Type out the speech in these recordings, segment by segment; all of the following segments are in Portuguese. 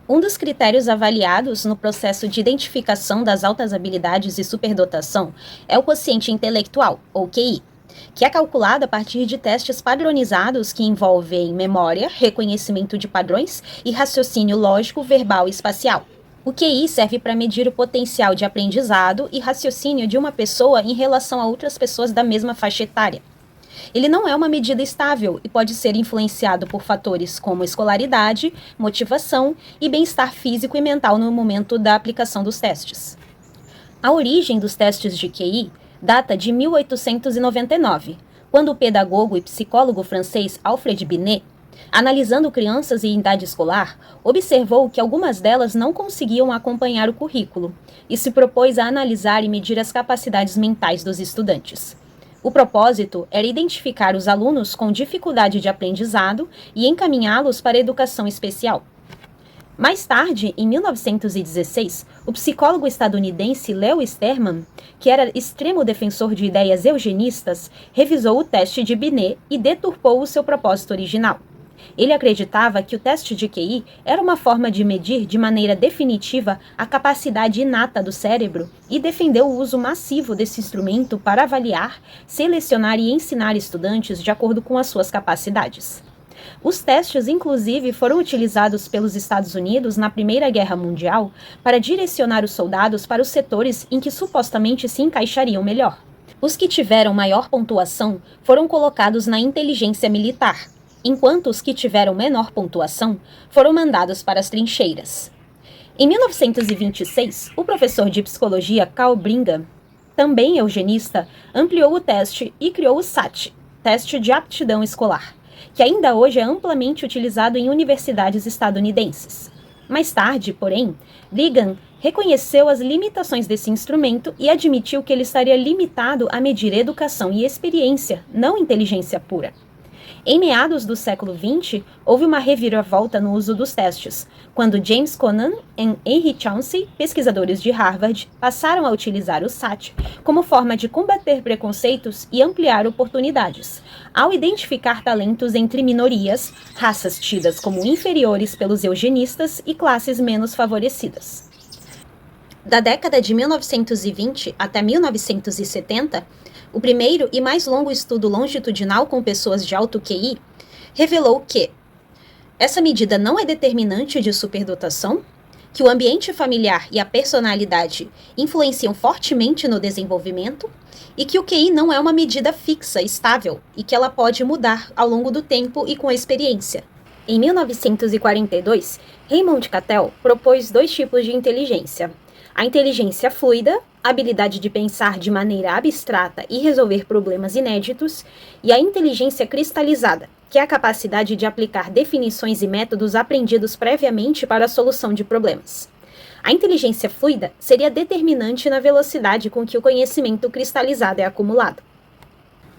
Um dos critérios avaliados no processo de identificação das altas habilidades e superdotação é o quociente intelectual, ou QI, que é calculado a partir de testes padronizados que envolvem memória, reconhecimento de padrões e raciocínio lógico, verbal e espacial. O QI serve para medir o potencial de aprendizado e raciocínio de uma pessoa em relação a outras pessoas da mesma faixa etária. Ele não é uma medida estável e pode ser influenciado por fatores como escolaridade, motivação e bem-estar físico e mental no momento da aplicação dos testes. A origem dos testes de QI data de 1899, quando o pedagogo e psicólogo francês Alfred Binet, analisando crianças em idade escolar, observou que algumas delas não conseguiam acompanhar o currículo e se propôs a analisar e medir as capacidades mentais dos estudantes. O propósito era identificar os alunos com dificuldade de aprendizado e encaminhá-los para a educação especial. Mais tarde, em 1916, o psicólogo estadunidense Leo Sterman, que era extremo defensor de ideias eugenistas, revisou o teste de Binet e deturpou o seu propósito original. Ele acreditava que o teste de QI era uma forma de medir de maneira definitiva a capacidade inata do cérebro e defendeu o uso massivo desse instrumento para avaliar, selecionar e ensinar estudantes de acordo com as suas capacidades. Os testes, inclusive, foram utilizados pelos Estados Unidos na Primeira Guerra Mundial para direcionar os soldados para os setores em que supostamente se encaixariam melhor. Os que tiveram maior pontuação foram colocados na inteligência militar, enquanto os que tiveram menor pontuação foram mandados para as trincheiras. Em 1926, o professor de psicologia Carl Brigham, também eugenista, ampliou o teste e criou o SAT, Teste de Aptidão Escolar, que ainda hoje é amplamente utilizado em universidades estadunidenses. Mais tarde, porém, Brigham reconheceu as limitações desse instrumento e admitiu que ele estaria limitado a medir educação e experiência, não inteligência pura. Em meados do século XX, houve uma reviravolta no uso dos testes, quando James Conant e Henry Chauncey, pesquisadores de Harvard, passaram a utilizar o SAT como forma de combater preconceitos e ampliar oportunidades, ao identificar talentos entre minorias, raças tidas como inferiores pelos eugenistas e classes menos favorecidas. Da década de 1920 até 1970, o primeiro e mais longo estudo longitudinal com pessoas de alto QI revelou que essa medida não é determinante de superdotação, que o ambiente familiar e a personalidade influenciam fortemente no desenvolvimento e que o QI não é uma medida fixa, estável, e que ela pode mudar ao longo do tempo e com a experiência. Em 1942, Raymond Cattell propôs 2 tipos de inteligência: a inteligência fluida, a habilidade de pensar de maneira abstrata e resolver problemas inéditos, e a inteligência cristalizada, que é a capacidade de aplicar definições e métodos aprendidos previamente para a solução de problemas. A inteligência fluida seria determinante na velocidade com que o conhecimento cristalizado é acumulado.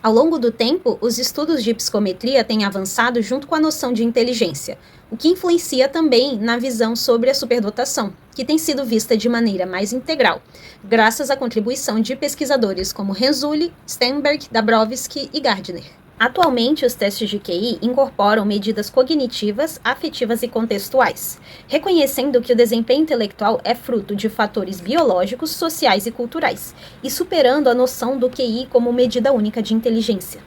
Ao longo do tempo, os estudos de psicometria têm avançado junto com a noção de inteligência, o que influencia também na visão sobre a superdotação, que tem sido vista de maneira mais integral, graças à contribuição de pesquisadores como Renzulli, Sternberg, Dabrowski e Gardner. Atualmente, os testes de QI incorporam medidas cognitivas, afetivas e contextuais, reconhecendo que o desempenho intelectual é fruto de fatores biológicos, sociais e culturais, e superando a noção do QI como medida única de inteligência.